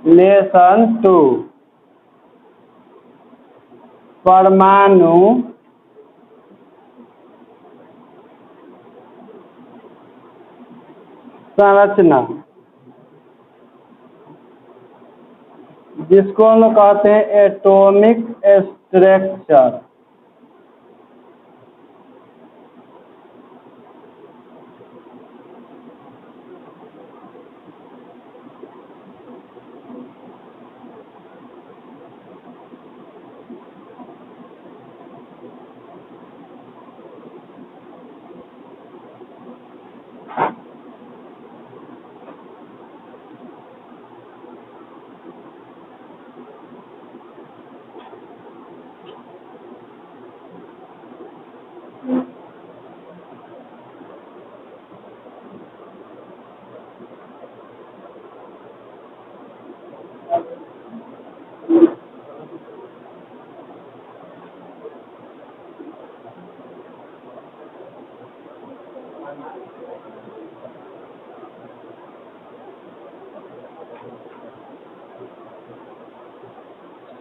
Lesson to परमाणु संरचना, जिसको हम लोग कहते हैं एटॉमिक स्ट्रक्चर।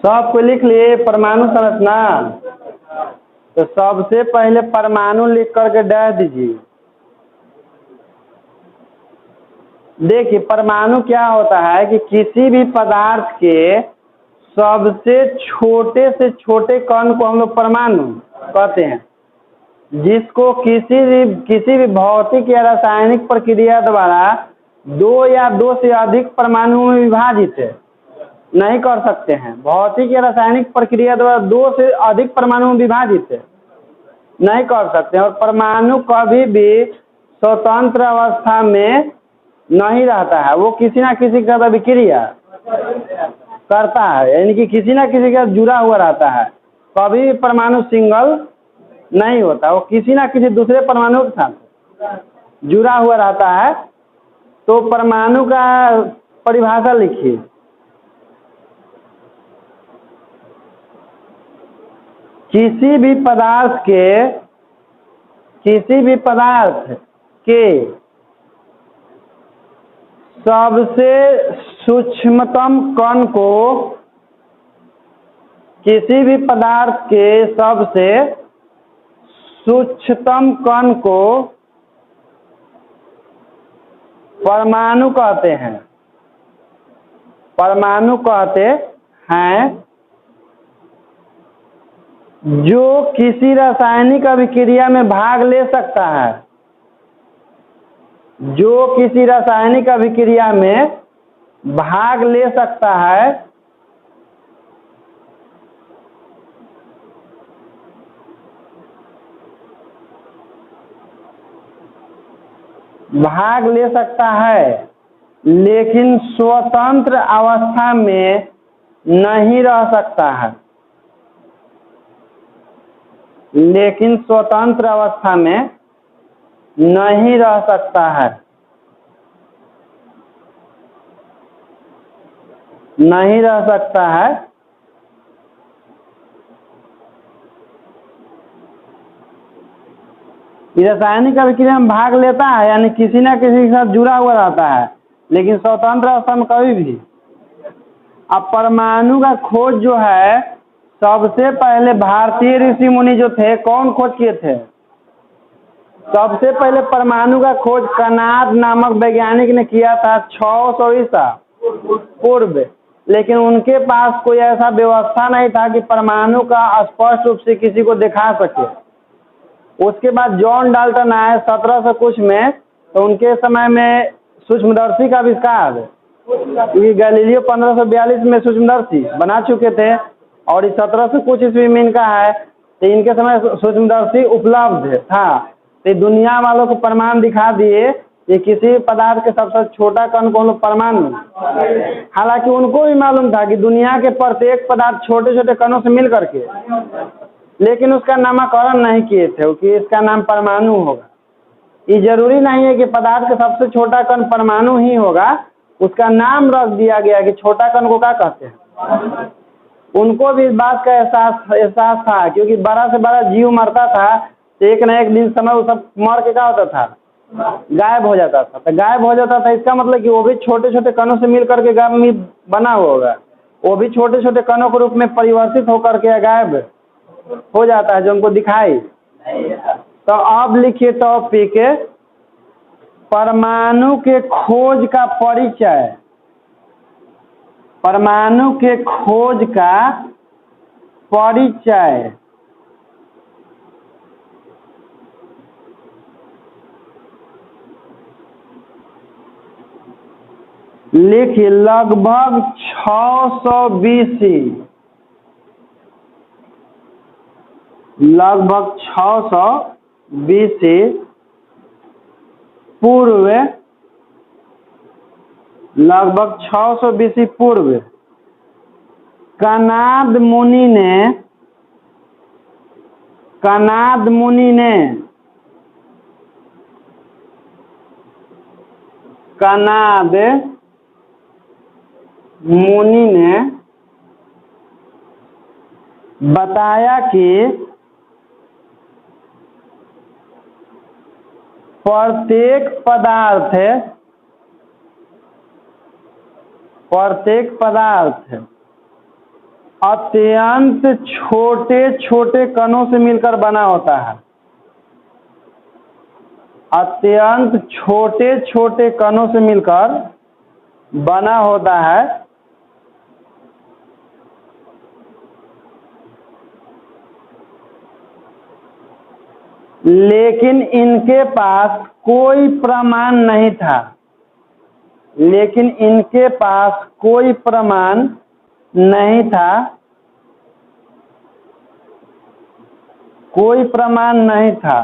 सबको लिख लिए परमाणु संरचना। तो सबसे पहले परमाणु लिख करके डाल दीजिए। देखिए परमाणु क्या होता है कि किसी भी पदार्थ के सबसे छोटे से छोटे कण को हम लोग परमाणु कहते हैं, जिसको किसी भी भौतिक या रासायनिक प्रक्रिया द्वारा दो या दो से अधिक परमाणुओं में विभाजित नहीं कर सकते हैं। भौतिक या रासायनिक प्रक्रिया द्वारा दो से अधिक परमाणु में विभाजित नहीं कर सकते हैं। और परमाणु कभी भी स्वतंत्र अवस्था में नहीं रहता है, वो किसी ना किसी का अभिक्रिया करता है, यानी कि किसी ना किसी का जुड़ा हुआ रहता है। कभी भी परमाणु सिंगल नहीं होता, वो किसी ना किसी दूसरे परमाणु के साथ जुड़ा हुआ रहता है। तो परमाणु का परिभाषा लिखिए। किसी भी पदार्थ के सबसे सूक्ष्मतम कण को, किसी भी पदार्थ के सबसे सूक्ष्मतम कण को परमाणु कहते हैं। परमाणु कहते हैं जो किसी रासायनिक अभिक्रिया में भाग ले सकता है, जो किसी रासायनिक अभिक्रिया में भाग ले सकता है। भाग ले सकता है लेकिन स्वतंत्र अवस्था में नहीं रह सकता है, लेकिन स्वतंत्र अवस्था में नहीं रह सकता है, नहीं रह सकता है। रासायनिक अभिक्रिया में भाग लेता है, यानी किसी न किसी के साथ जुड़ा हुआ रहता है, लेकिन स्वतंत्र अवस्था में कभी भी। अब परमाणु का खोज जो है, सबसे पहले भारतीय ऋषि मुनि जो थे, कौन खोज किए थे? सबसे पहले परमाणु का खोज कनाद नामक वैज्ञानिक ने किया था 600 ईसा पूर्व। लेकिन उनके पास कोई ऐसा व्यवस्था नहीं था कि परमाणु का स्पष्ट रूप से किसी को दिखा सके। उसके बाद जॉन डाल्टन आए 1700 कुछ में, तो उनके समय में सूक्ष्मदर्शी का आविष्कार, क्योंकि गैलीलियो 1542 में सूक्ष्मदर्शी बना चुके थे और 1700 कुछ ईस्वी में इनका है, तो इनके समय सूक्ष्मदर्शी उपलब्ध था। तो दुनिया वालों को प्रमाण दिखा दिए कि किसी पदार्थ के सबसे छोटा कण को हम लोग परमाणु। हालांकि उनको भी मालूम था कि दुनिया के प्रत्येक पदार्थ छोटे छोटे कणों से मिल करके, लेकिन उसका नामकरण नहीं किए थे कि इसका नाम परमाणु होगा। ये जरूरी नहीं है कि पदार्थ का सबसे छोटा कण परमाणु ही होगा, उसका नाम रख दिया गया कि छोटा कण को क्या कहते हैं। उनको भी इस बात का एहसास था, क्योंकि बड़ा से बड़ा जीव मरता था, तो एक न एक दिन समय वो सब मर के क्या होता था, गायब हो जाता था। तो गायब हो जाता था इसका मतलब कि वो भी छोटे छोटे कणों से मिल करके गायब में बना हुआ होगा, वो भी छोटे छोटे कणों के रूप में परिवर्तित होकर के गायब हो जाता है जो हमको दिखाई। तो अब लिखिए टॉपिक परमाणु के खोज का परिचय। परमाणु के खोज का परिचय। लिखिए लगभग 600 BC, लगभग 600 BC पूर्व, लगभग 600 BC पूर्व कनाद मुनि ने, कनाद मुनि ने, कनाद मुनि ने बताया कि प्रत्येक पदार्थ, प्रत्येक पदार्थ अत्यंत छोटे छोटे कणों से मिलकर बना होता है। अत्यंत छोटे छोटे कणों से मिलकर बना होता है। लेकिन इनके पास कोई प्रमाण नहीं था, लेकिन इनके पास कोई प्रमाण नहीं था, कोई प्रमाण नहीं था।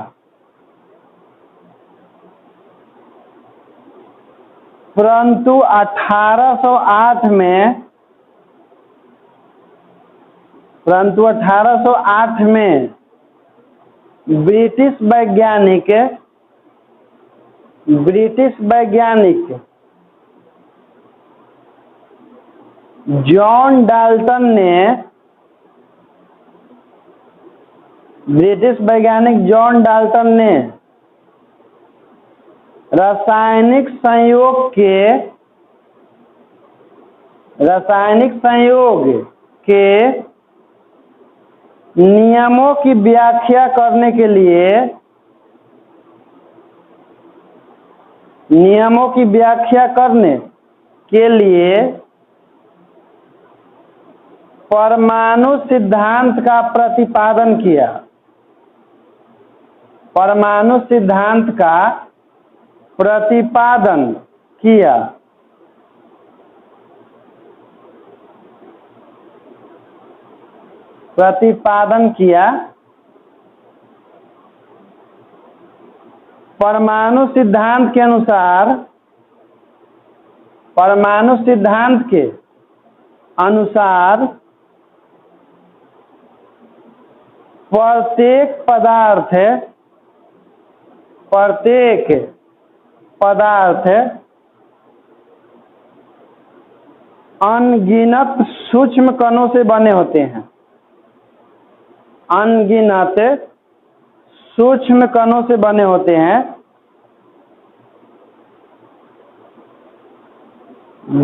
परंतु 1808 में, परंतु 1808 में ब्रिटिश वैज्ञानिक, ब्रिटिश वैज्ञानिक जॉन डाल्टन ने, ब्रिटिश वैज्ञानिक जॉन डाल्टन ने रासायनिक संयोग के, रासायनिक संयोग के नियमों की व्याख्या करने के लिए, नियमों की व्याख्या करने के लिए परमाणु सिद्धांत का प्रतिपादन किया। परमाणु सिद्धांत का प्रतिपादन किया। प्रतिपादन किया। परमाणु सिद्धांत के अनुसार, परमाणु सिद्धांत के अनुसार प्रत्येक पदार्थ, प्रत्येक पदार्थ अनगिनत सूक्ष्म कणों से बने होते हैं। अनगिनत सूक्ष्म कणों से बने होते हैं।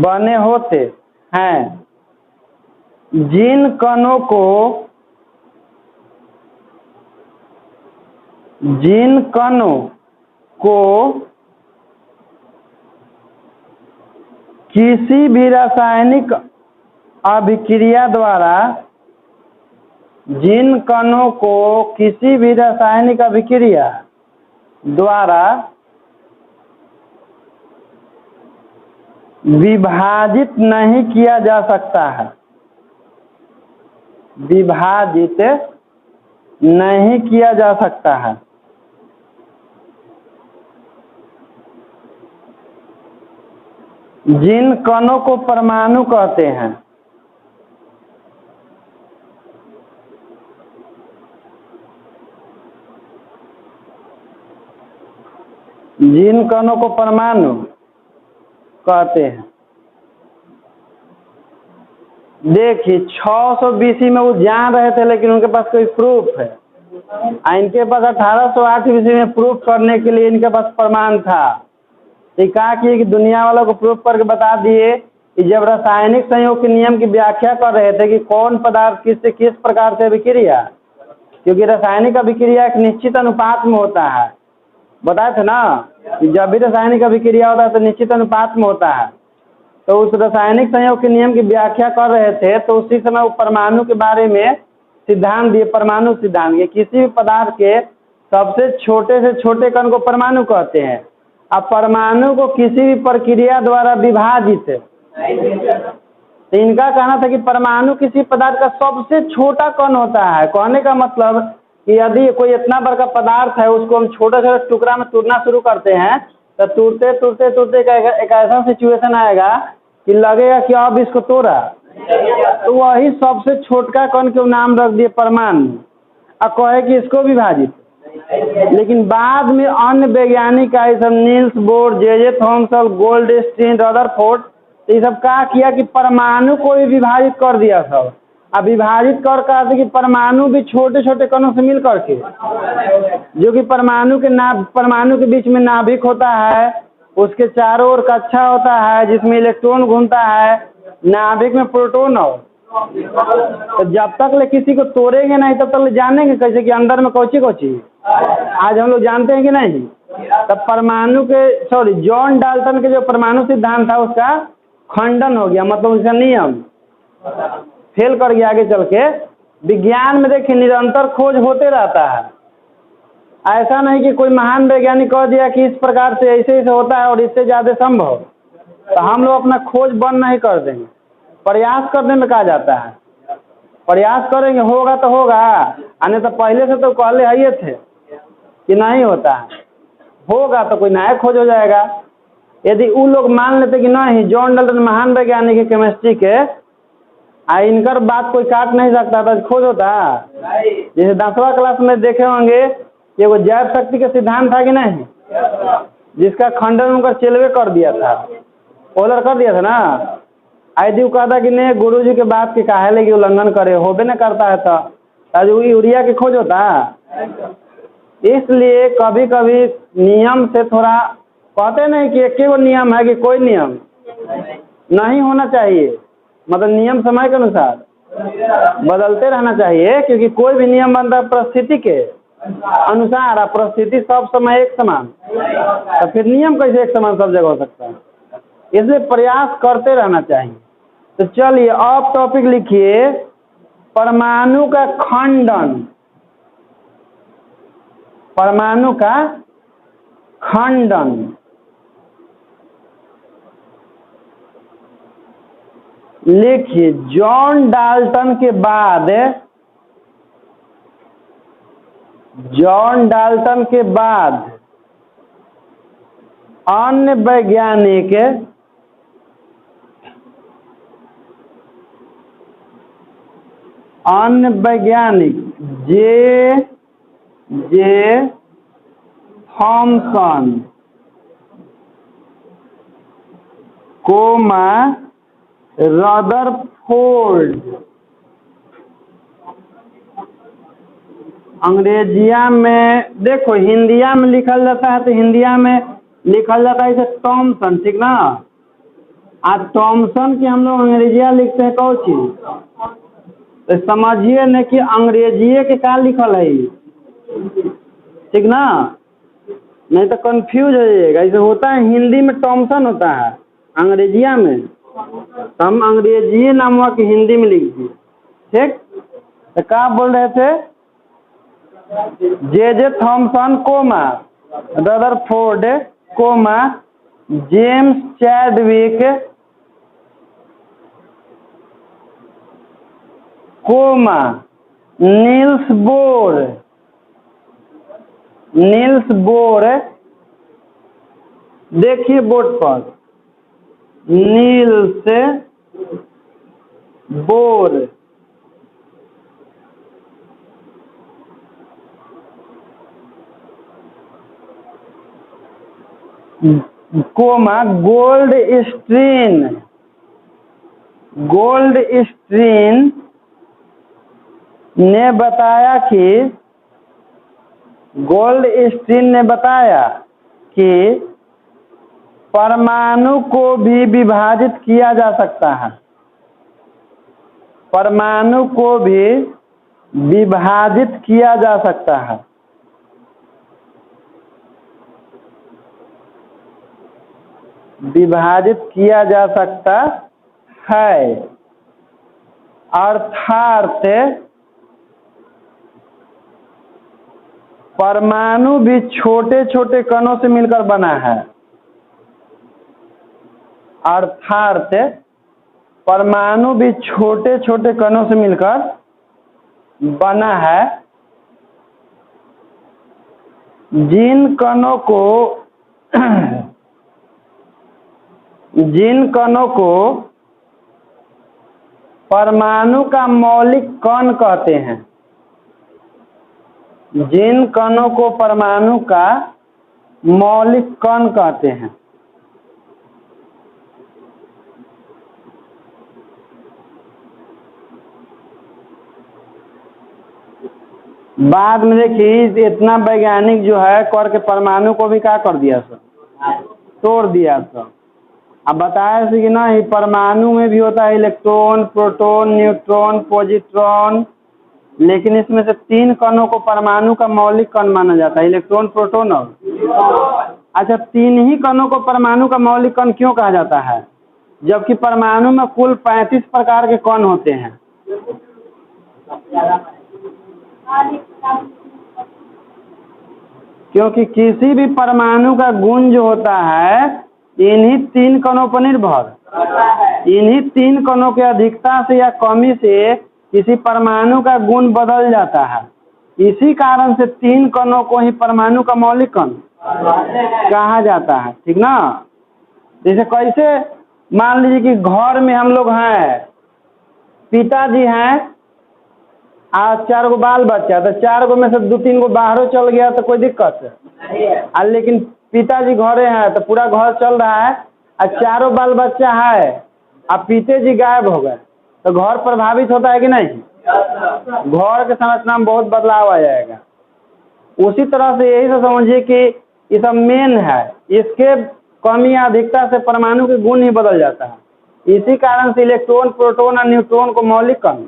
बने होते हैं जिन कणों को, जिन कणों को किसी भी रासायनिक अभिक्रिया द्वारा, जिन कणों को किसी भी रासायनिक अभिक्रिया द्वारा विभाजित नहीं किया जा सकता है, विभाजित नहीं किया जा सकता है, जिन कणों को परमाणु कहते हैं, जिन कणों को परमाणु कहते हैं। देखिए 600 BC में वो जान रहे थे, लेकिन उनके पास कोई प्रूफ है, इनके पास 1808 ईस्वी में प्रूफ करने के लिए इनके पास प्रमाण था। ये कहा कि दुनिया वालों को प्रूफ करके बता दिए कि जब रासायनिक संयोग के नियम की व्याख्या कर रहे थे कि कौन पदार्थ किस प्रकार से अभिक्रिया, क्योंकि रासायनिक अभिक्रिया एक निश्चित अनुपात में होता है, बताए थे ना कि जब भी रासायनिक अभिक्रिया होता है तो निश्चित अनुपात में होता है। तो उस रासायनिक संयोग के नियम की व्याख्या कर रहे थे तो उसी समय वो परमाणु के बारे में सिद्धांत दिए, परमाणु सिद्धांत। ये किसी भी पदार्थ के सबसे छोटे से छोटे कण को परमाणु कहते हैं। अब परमाणु को किसी भी प्रक्रिया द्वारा विभाजित, तो इनका कहना था कि परमाणु किसी पदार्थ का सबसे छोटा कण होता है। कहने का मतलब कि यदि कोई इतना बड़ा पदार्थ है उसको हम छोटे छोटे टुकड़ा में तोड़ना शुरू करते हैं तो टूटते टूटते टूटते एक ऐसा सिचुएशन आएगा कि लगेगा कि अब इसको तोड़ा, तो वही सबसे छोटका कण के नाम रख दिए परमाणु, अब कहे कि इसको विभाजित। लेकिन बाद में अन्य वैज्ञानिक आए, सब Niels Bohr, J Thomson, Goldstein, Rutherford, ये सब क्या किया कि परमाणु को भी विभाजित कर दिया सब। अब विभाजित कर कहते कि परमाणु भी छोटे छोटे कणों से मिल करके, जो कि परमाणु के बीच में नाभिक होता है, उसके चारों ओर कक्षा होता है जिसमें इलेक्ट्रॉन घूमता है, नाभिक में प्रोटॉन हो। तो जब तक ले किसी को तोड़ेंगे नहीं तब तक ले जानेंगे कैसे कि अंदर में कौची कौची। आज हम लोग जानते हैं कि नहीं। तब परमाणु के जॉन डाल्टन के जो परमाणु सिद्धांत था उसका खंडन हो गया, मतलब उसका नियम फेल कर गया। आगे चल के विज्ञान में देखिए निरंतर खोज होते रहता है। ऐसा नहीं कि कोई महान वैज्ञानिक कह दिया कि इस प्रकार से ऐसे ऐसे होता है और इससे ज़्यादा संभव, तो हम लोग अपना खोज बंद नहीं कर देंगे। प्रयास करने में कहा जाता है, प्रयास करेंगे होगा तो होगा, आने तो पहले से तो कहले है थे कि नहीं होता है, होगा तो कोई नया खोज हो जाएगा। यदि वो लोग मान लेते कि नहीं जॉन डाल्टन महान वैज्ञानिक है केमिस्ट्री के, इनकर बात कोई काट नहीं सकता था, खोज होता। जैसे 10वां क्लास में देखे होंगे ये वो जैव शक्ति का सिद्धांत था कि नहीं, जिसका खंडन उनका चेलवे कर दिया था, ओलर कर दिया था ना। यदि वो कहता कि नहीं गुरु जी के बात के काहे लगे उल्लंघन करे, होबे न करता है तो आज वो यूरिया की खोज होता। इसलिए कभी कभी नियम से थोड़ा कहते नहीं कि एक ही वो नियम है कि कोई नियम नहीं होना चाहिए, मतलब नियम समय के अनुसार बदलते रहना चाहिए, क्योंकि कोई भी नियम बनता है परिस्थिति के अनुसार। परिस्थिति सब समय एक समान, तो फिर नियम कैसे एक समान सब जगह हो सकता है। इसलिए प्रयास करते रहना चाहिए। तो चलिए अब टॉपिक लिखिए परमाणु का खंडन। परमाणु का खंडन लिखिए। जॉन डाल्टन के बाद अन्य वैज्ञानिक जे थॉमसन, रदरफोर्ड, अंग्रेजिया में देखो हिंदिया में लिखा जाता है तो हिंदिया में लिखा जाता है जैसे थॉमसन, ठीक ना। आज थॉमसन की हम लोग अंग्रेजिया लिखते हैं कौन चीज, तो समझिए न कि अंग्रेजिए के क्या लिखल है, ठीक ना, नहीं तो कंफ्यूज हो जाइएगा। ऐसे होता है हिंदी में थॉमसन होता है, अंग्रेजिया में तो हम अंग्रेजी नाम की हिंदी में लिख दिए, ठीक। तो क्या बोल रहे थे, J Thomson Rutherford James Chadwick Niels Bohr, देखिए बोर्ड पर नील्स बोर, गोल्डस्टीन ने बताया कि गोल्डस्टीन ने बताया कि परमाणु को भी विभाजित किया जा सकता है, परमाणु को भी विभाजित किया जा सकता है। विभाजित किया जा सकता है, अर्थात परमाणु भी छोटे छोटे कणों से मिलकर बना है, अर्थात परमाणु भी छोटे छोटे कणों से मिलकर बना है। जिन कणों को परमाणु का मौलिक कण कहते हैं, जिन कणों को परमाणु का मौलिक कण कहते हैं, बाद में देखिए इतना वैज्ञानिक जो है करके परमाणु को भी क्या कर दिया सर, तोड़ दिया सर। अब बताया कि नहीं, परमाणु में भी होता है इलेक्ट्रॉन, प्रोटॉन, न्यूट्रॉन, पॉजिट्रॉन, लेकिन इसमें से 3 कणों को परमाणु का मौलिक कण माना जाता है, इलेक्ट्रॉन, प्रोटॉन और अच्छा 3 ही कणों को परमाणु का मौलिक कण क्यों कहा जाता है, जबकि परमाणु में कुल 35 प्रकार के कण होते हैं? क्योंकि किसी भी परमाणु का गुण जो होता है इन्हीं 3 कणों पर निर्भर, इन्हीं 3 कणों के अधिकता से या कमी से किसी परमाणु का गुण बदल जाता है। इसी कारण से 3 कणों को ही परमाणु का मौलिक कण कहा जाता है, ठीक ना। जैसे कैसे मान लीजिए कि घर में हम लोग हैं, पिताजी हैं आज 4 गो बाल बच्चा, तो 4 गो में से 2-3 गो बाहरों चल गया तो कोई दिक्कत है, लेकिन पिताजी घरे हैं तो पूरा घर चल रहा है, और 4 बाल बच्चा है अब पिताजी गायब हो गए तो घर प्रभावित होता है कि नहीं? घर के संरचना में बहुत बदलाव आ जाएगा। उसी तरह से यही से समझिए कि ये सब मेन है, इसके कमी या अधिकता से परमाणु के गुण ही बदल जाता है। इसी कारण से इलेक्ट्रॉन, प्रोटॉन और न्यूट्रॉन को मौलिक कण,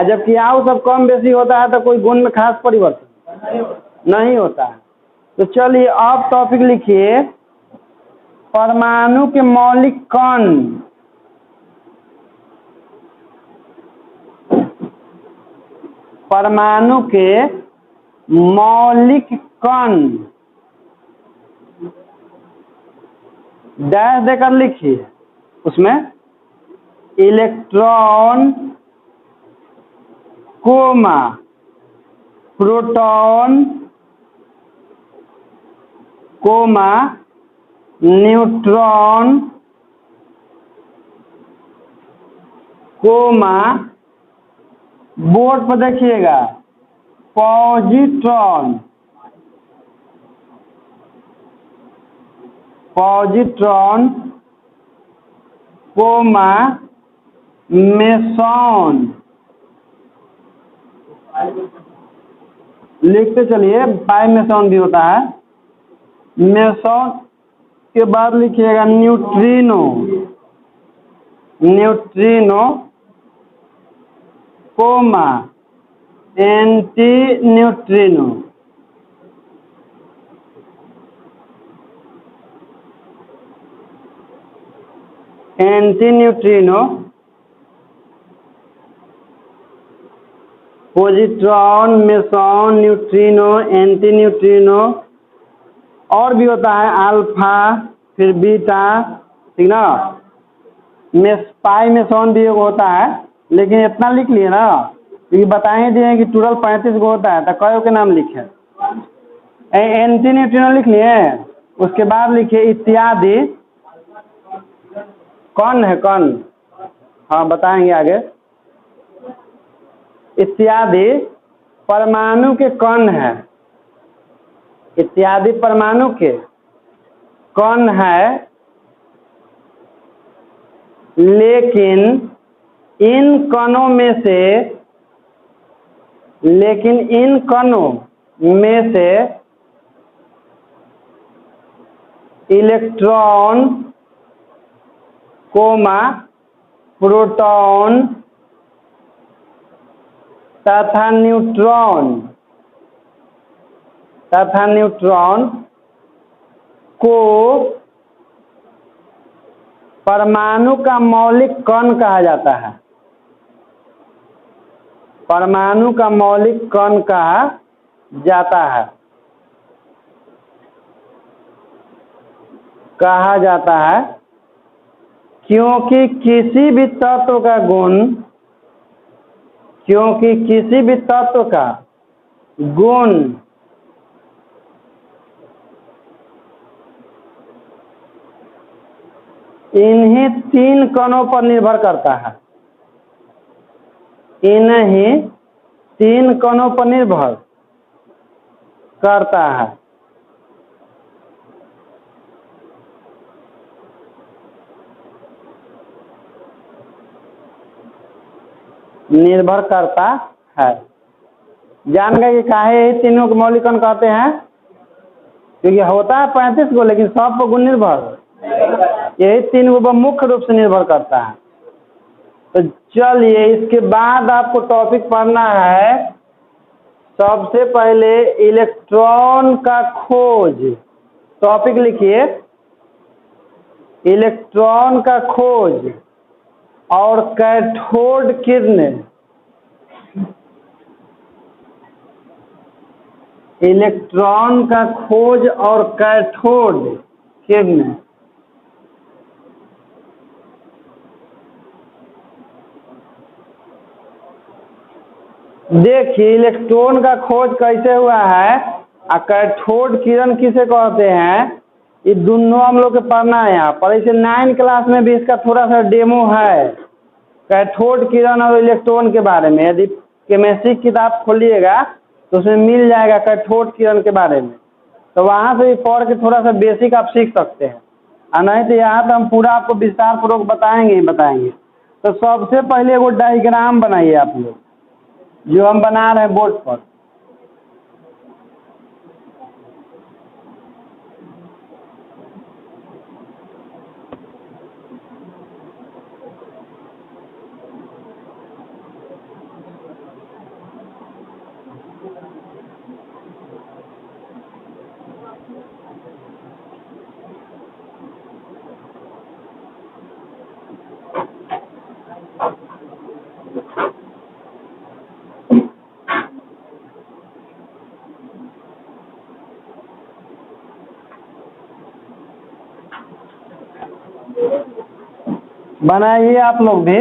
जबकि आउ सब कम बेसी होता है तो कोई गुण में खास परिवर्तन नहीं होता है। तो चलिए अब टॉपिक लिखिए, परमाणु के मौलिक कण। परमाणु के मौलिक कण डैश देकर लिखिए, उसमें electron, comma, proton, comma, neutron, comma, board पर देखिएगा पॉजिट्रॉन, पॉजिट्रॉन, कोमा, मेसॉन। लिखते चलिए, बाय मेसॉन भी होता है। मेसॉन के बाद लिखिएगा neutrino, neutrino, comma, anti neutrino, anti neutrino, positron, meson, neutrino, anti neutrino, और भी होता है अल्फा, फिर बीटा, ठीक ना। पाई मेसॉन भी होता है, लेकिन इतना लिख लिए ना, ये बताए दिए कि टोटल 35 गो होता है, तो कई के नाम लिखे? एंटी न्यूट्रिनो लिख लिए। उसके बाद लिखिए इत्यादि, कौन है कौन, हाँ बताएंगे आगे। इत्यादि परमाणु के कण है, इत्यादि परमाणु के कण है, लेकिन इन कणों में से, लेकिन इन कणों में से इलेक्ट्रॉन कोमा प्रोटॉन तथा न्यूट्रॉन को परमाणु का मौलिक कण कहा जाता है। परमाणु का मौलिक कण कहा जाता है क्योंकि किसी भी तत्व का गुण इन्हीं तीन कणों पर निर्भर करता है। इन्हीं तीन कणों पर निर्भर करता है। जान गए कि काहे यही तीनों को मौलिक कण कहते हैं? क्योंकि होता है 35 को, लेकिन सब पर गुण निर्भर यही तीन को मुख्य रूप से निर्भर करता है। तो चलिए, इसके बाद आपको टॉपिक पढ़ना है सबसे पहले इलेक्ट्रॉन का खोज। टॉपिक लिखिए, इलेक्ट्रॉन का खोज और कैथोड किरण। इलेक्ट्रॉन का खोज और कैथोड किरण। देखिए, इलेक्ट्रॉन का खोज कैसे हुआ है और कैथोड किरण किसे कहते हैं, ये दोनों हम लोग के पढ़ना है यहाँ पर। इसे 9 क्लास में भी इसका थोड़ा सा डेमो है, कैथोड किरण और इलेक्ट्रॉन के बारे में। यदि केमिस्ट्री की किताब खोलिएगा तो उसमें मिल जाएगा कैथोड किरण के बारे में, तो वहाँ से भी पढ़ के थोड़ा सा बेसिक आप सीख सकते हैं। और नहीं तो यहाँ तो हम पूरा आपको विस्तार पूर्वक बताएंगे। तो सबसे पहले वो डायग्राम बनाइए आप लोग, जो हम बना रहे हैं बोर्ड पर। बनाइए आप लोग भी।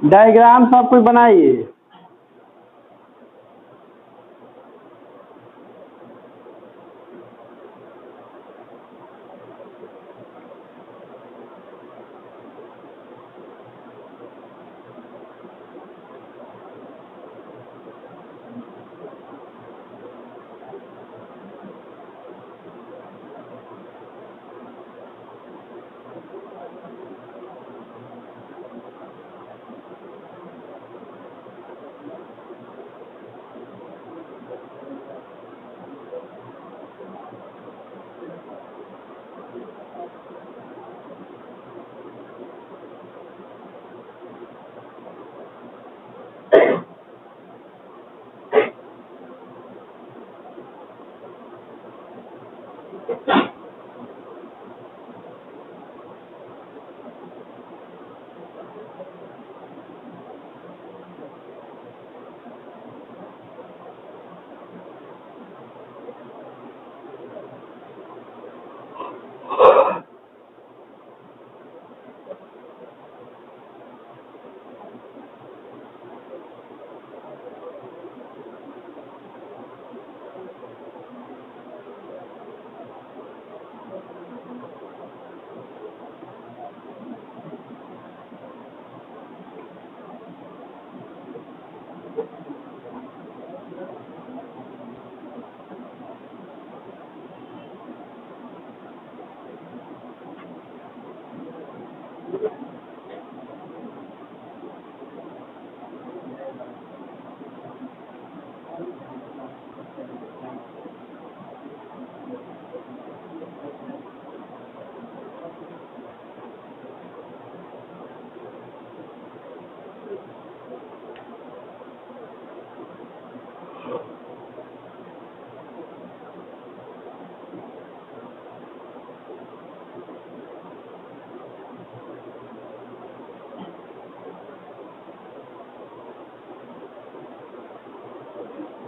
डायग्राम सब कुछ बनाइए।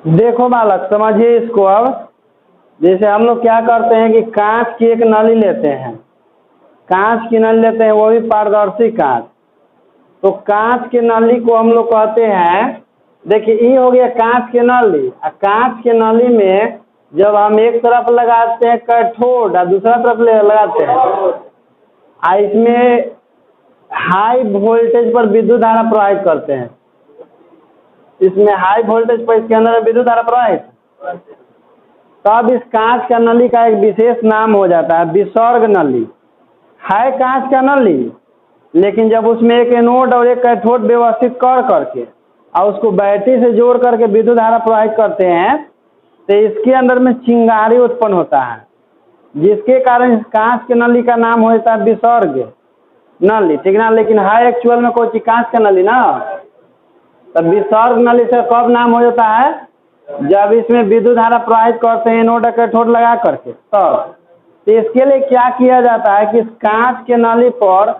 देखो बालक, समझिए इसको अब। जैसे हम लोग क्या करते हैं कि कांच की एक नली लेते हैं, कांच की नली लेते हैं, वो भी पारदर्शी कांच। तो कांच की नली को हम लोग कहते हैं, देखिए ये हो गया कांच की नली। कांच की नली में जब हम एक तरफ लगाते हैं कैथोड और दूसरा तरफ लगाते हैं, इसमें हाई वोल्टेज पर विद्युत धारा प्रवाहित करते हैं। इसमें हाई वोल्टेज पर इसके अंदर विद्युत धारा प्रवाहित, तब इस कांच का नली का एक विशेष नाम हो जाता है विसर्ग नली। है कांच का नली, लेकिन जब उसमें एक एनोड और एक कैथोड व्यवस्थित कर करके और उसको बैटरी से जोड़ करके विद्युत धारा प्रवाहित करते हैं, तो इसके अंदर में चिंगारी उत्पन्न होता है, जिसके कारण इस कांच के नली का नाम हो जाता है विसर्ग नली, ठीक ना। लेकिन है एक्चुअल में कोई चीज कांच का नली ना। तब विसर्ग नली से कब नाम हो जाता है, जब इसमें विद्युत धारा प्रवाहित करते हैं एनोड और कैथोड लगा करके तब। तो इसके लिए क्या किया जाता है कि इस कांच के नली पर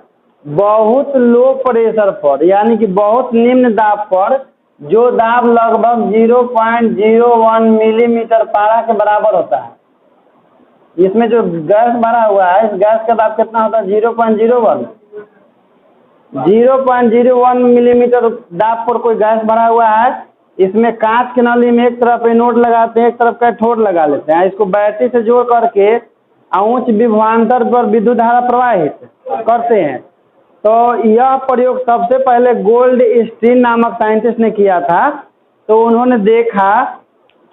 बहुत लो प्रेशर पर, यानी कि बहुत निम्न दाब पर, जो दाब लगभग 0.01 मिलीमीटर पारा के बराबर होता है, इसमें जो गैस भरा हुआ है इस गैस का दाब कितना होता है 0.01 मिलीमीटर दाब पर कोई गैस भरा हुआ है। इसमें कांच की नली में एक तरफ एनोड लगाते हैं, एक तरफ कैथोड लगा लेते हैं, इसको बैटरी से जोड़ करके उच्च विभवांतर पर विद्युत धारा प्रवाहित करते हैं। तो यह प्रयोग सबसे पहले गोल्ड स्टीन नामक साइंटिस्ट ने किया था। तो उन्होंने देखा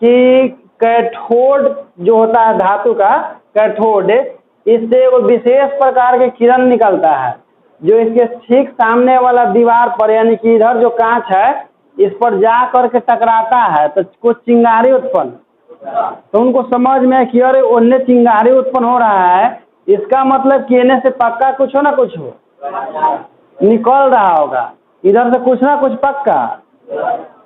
कि कैथोड जो होता है धातु का कैथोड, इससे वो विशेष प्रकार के किरण निकलता है जो इसके ठीक सामने वाला दीवार पर, यानी कि इधर जो कांच है इस पर जा करके टकराता है तो कुछ चिंगारी उत्पन्न। तो उनको समझ में कि अरे उनने चिंगारी उत्पन्न हो रहा है, इसका मतलब कि इन्हें से पक्का कुछ हो ना कुछ हो निकल रहा होगा, इधर से कुछ ना कुछ पक्का।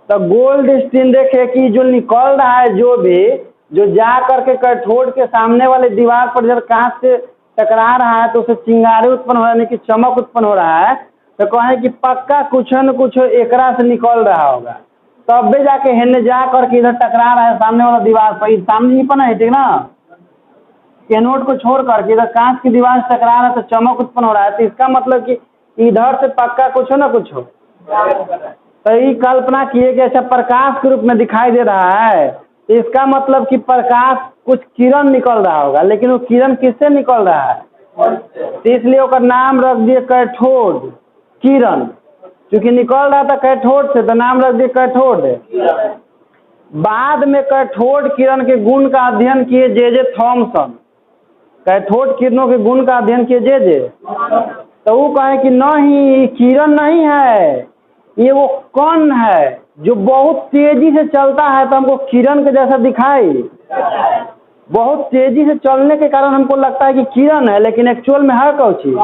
तो गोल्ड स्टीन देखे कि जो निकल रहा है, जो भी जो जा करके कैथोड के सामने वाले दीवार पर जब कांच से टकरा रहा है तो उससे चिंगारी उत्पन्न हो, यानी कि चमक उत्पन्न हो रहा है। तो कहें कि पक्का कुछ न कुछ एकरा से निकल रहा होगा, तब भी जाके हेने जा करके इधर टकरा रहा है सामने वाला दीवार पर। सामने ही पर है, ठीक ना। एनोड को छोड़ करके इधर कांच की दीवार से टकरा रहा है तो चमक उत्पन्न हो रहा है, तो इसका मतलब कि इधर से पक्का कुछ हो ना कुछ हो। तो ये कल्पना किए कि अच्छा प्रकाश के रूप में दिखाई दे रहा है, तो इसका मतलब कि प्रकाश कुछ किरण निकल रहा होगा, लेकिन वो किरण किससे निकल रहा है, तो इसलिए उसका नाम रख दिए कैथोड किरण। क्योंकि निकल रहा था कैथोड से तो नाम रख दिए कैथोड। बाद में कैथोड किरण के गुण का अध्ययन किए जे थॉमसन। कैथोड किरणों के गुण का अध्ययन किए जे, तो वो कहे कि नहीं किरण नहीं है, ये वो कण है जो बहुत तेजी से चलता है, तो हमको किरण के जैसा दिखाई, बहुत तेजी से चलने के कारण हमको लगता है कि किरण है, लेकिन एक्चुअल में है कौन चीज,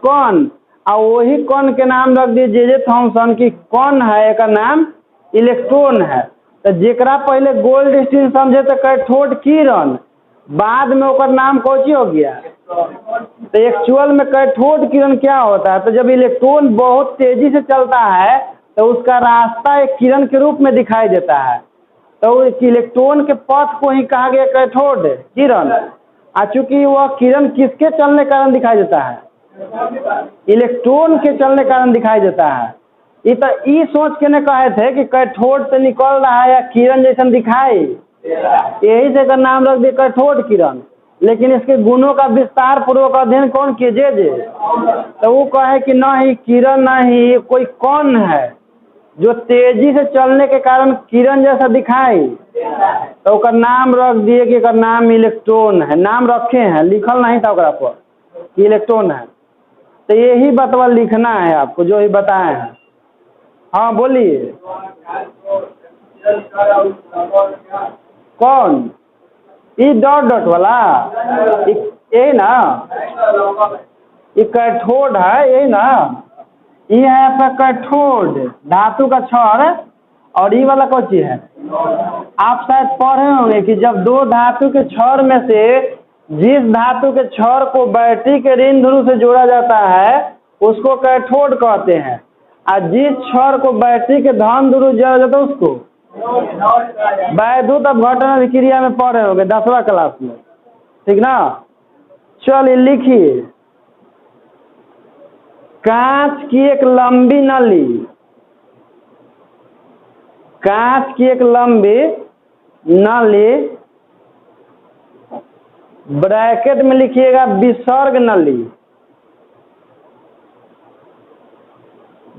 कण। और वही कण के नाम रख दिए जे थॉमसन की कण है, एक नाम इलेक्ट्रॉन है। तो जेकरा पहले गोल्ड स्टीन समझे तो कैथोड किरण, बाद में ओकर नाम कौची हो गया। तो एक्चुअल में कैथोड किरण क्या होता है, तो जब इलेक्ट्रॉन बहुत तेजी से चलता है तो उसका रास्ता एक किरण के रूप में दिखाई देता है, तो इस इलेक्ट्रॉन के पथ को ही कहा गया कैथोड किरण। चूंकि वह किरण किसके चलने कारण दिखाई देता है, इलेक्ट्रॉन के चलने कारण दिखाई देता है। ये तो ई सोच के ने कहे थे कि कैथोड से निकल रहा है या किरण जैसा दिखाई, यही से का नाम रख दिया कैथोड किरण। लेकिन इसके गुणों का विस्तार पूर्वक अध्ययन कौन किए जे, तो वो कहे कि नहीं किरण नहीं, कोई कण है जो तेजी से चलने के कारण किरण जैसा दिखाई, तो उसका नाम रख दिए कि नाम इलेक्ट्रॉन है। नाम रखे हैं, लिखल नहीं था ओकरा पर कि इलेक्ट्रॉन है। तो यही बतवा लिखना है आपको जो ही बताए हैं। हाँ बोलिए। कौन ये डॉट डॉट वाला, यही ना, ये कैथोड है, यही ना, ये है आपका कैथोड धातु का छड़, और ये वाला कौन चीज है आप शायद पढ़े होंगे कि जब दो धातु के छड़ में से जिस धातु के छड़ को बैटरी के ऋण ध्रुव से जोड़ा जाता है उसको कैथोड कहते हैं, और जिस छड़ को बैटरी के धन ध्रुव से जोड़ा जाता है उसको वैद्युत अपघटन अभिक्रिया में पढ़े होंगे 10वीं क्लास में, ठीक ना। चलिए लिखिए, कांच की एक लंबी नली, कांच की एक लंबी नली, ब्रैकेट में लिखिएगा विसर्ग नली,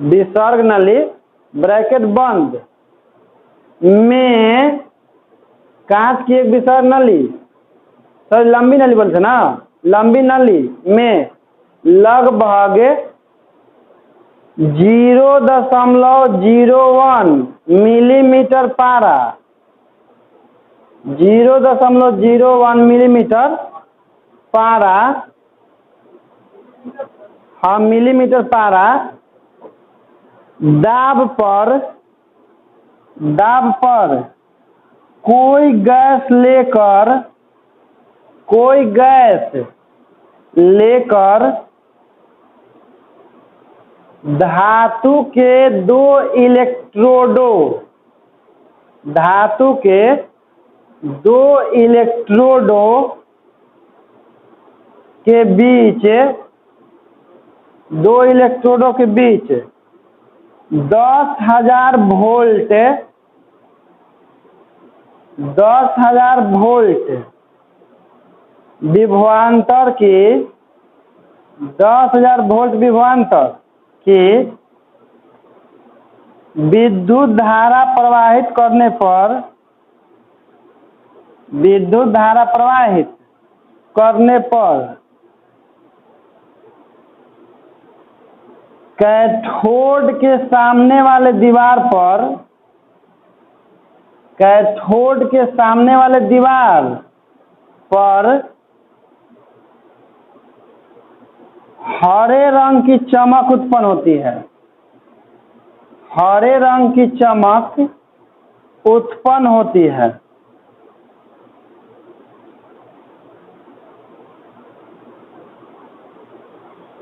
विसर्ग नली ब्रैकेट बंद में, कांच की एक विसर्ग नली, सर लंबी नली बोलते ना, लंबी नली में लगभग 0.01 मिलीमीटर पारा, 0.01 मिलीमीटर पारा, हाँ मिलीमीटर पारा दाब पर कोई गैस लेकर धातु के दो इलेक्ट्रोडों के बीच 10,000 वोल्ट विभवांतर की 10,000 वोल्ट विभवांतर की विद्युत धारा प्रवाहित करने पर कैथोड के सामने वाले दीवार पर हरे रंग की चमक उत्पन्न होती है, हरे रंग की चमक उत्पन्न होती है।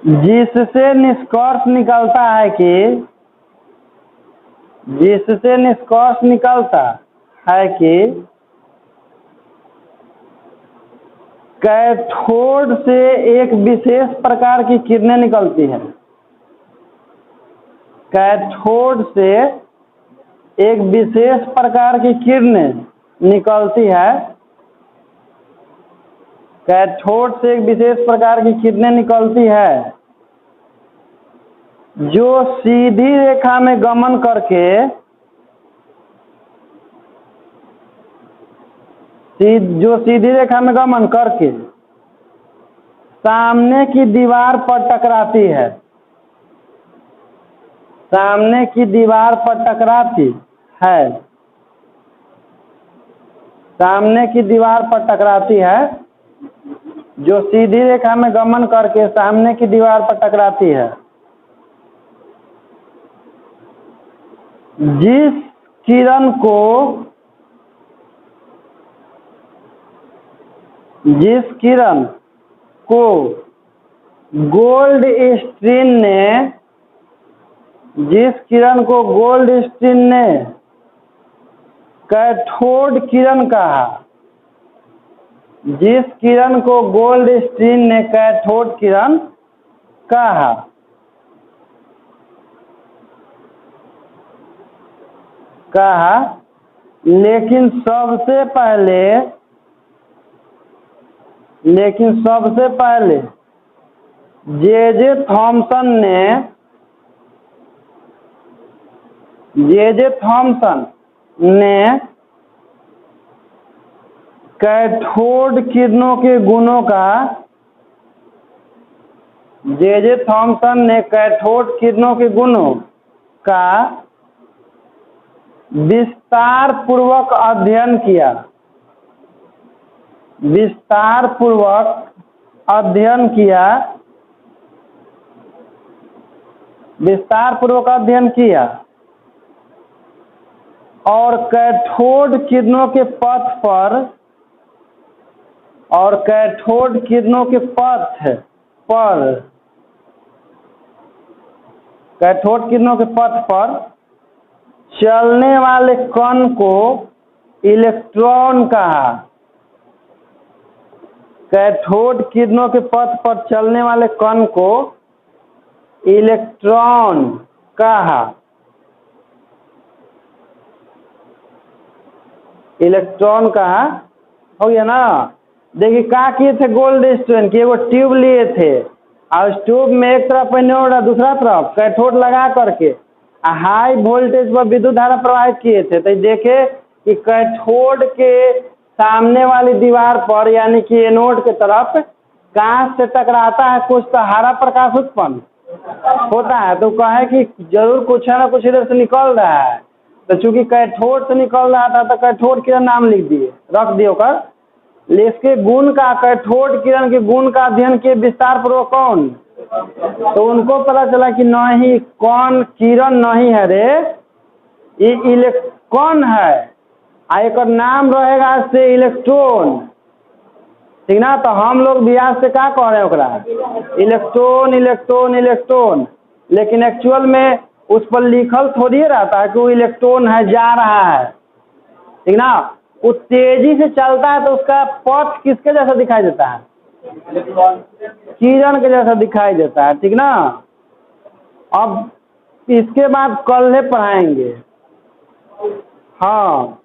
जिससे निष्कर्ष निकलता है कि कैथोड से एक विशेष प्रकार की किरणें निकलती हैं, कैथोड से एक विशेष प्रकार की किरणें निकलती है, कैथोड से एक विशेष प्रकार की किरणें निकलती है जो सीधी रेखा में गमन करके सामने की दीवार पर टकराती है, जो सीधी रेखा में गमन करके सामने की दीवार पर टकराती है। जिस किरण को गोल्डस्टीन ने कैथोड किरण कहा, जिस किरण को गोल्डस्टीन ने कैथोड किरण कहा, लेकिन सबसे पहले जे थॉमसन ने कैथोड किरणों के गुणों का विस्तार पूर्वक अध्ययन किया, और कैथोड किरणों के पथ पर कैथोड किरणों के पथ पर चलने वाले कण को इलेक्ट्रॉन कहा। कैथोड किरणों के पथ पर चलने वाले कण को इलेक्ट्रॉन कहा। इलेक्ट्रॉन कहा, हो गया ना। देखिए क्या किए थे गोल्डस्टीन की, एगो ट्यूब लिए थे और उस ट्यूब में एक तरफ एनोड और दूसरा तरफ कैथोड लगा करके हाई वोल्टेज पर विद्युत धारा प्रवाहित किए थे। तो देखे कि कैथोड के सामने वाली दीवार पर यानी कि एनोड के तरफ कांच से टकराता है कुछ, तो हरा प्रकाश उत्पन्न होता है। तो कहे कि जरूर कुछ है ना कुछ इधर से निकल रहा है। तो चूंकि कैथोड से निकल रहा था तो कैथोड किरण नाम लिख दिए, रख दिए कर। इसके गुण का, कैथोड किरण के गुण का अध्ययन किए विस्तार पूर्वक कौन? तो उनको पता चला कि नहीं, कौन किरण नहीं है रे, ये इलेक्ट्रॉन है। एक नाम रहेगा से इलेक्ट्रॉन, ठीक ना। तो हम लोग भी आज से क्या कह रहे हैं ओकरा, इलेक्ट्रॉन इलेक्ट्रॉन इलेक्ट्रॉन। लेकिन एक्चुअल में उस पर लिखल थोड़ी रहता है कि वो इलेक्ट्रॉन है, जा रहा है, ठीक ना। वो तेजी से चलता है तो उसका पथ किसके जैसा दिखाई देता है? किरण के जैसा दिखाई देता है, ठीक ना। अब इसके बाद कल पढ़ाएंगे। हाँ।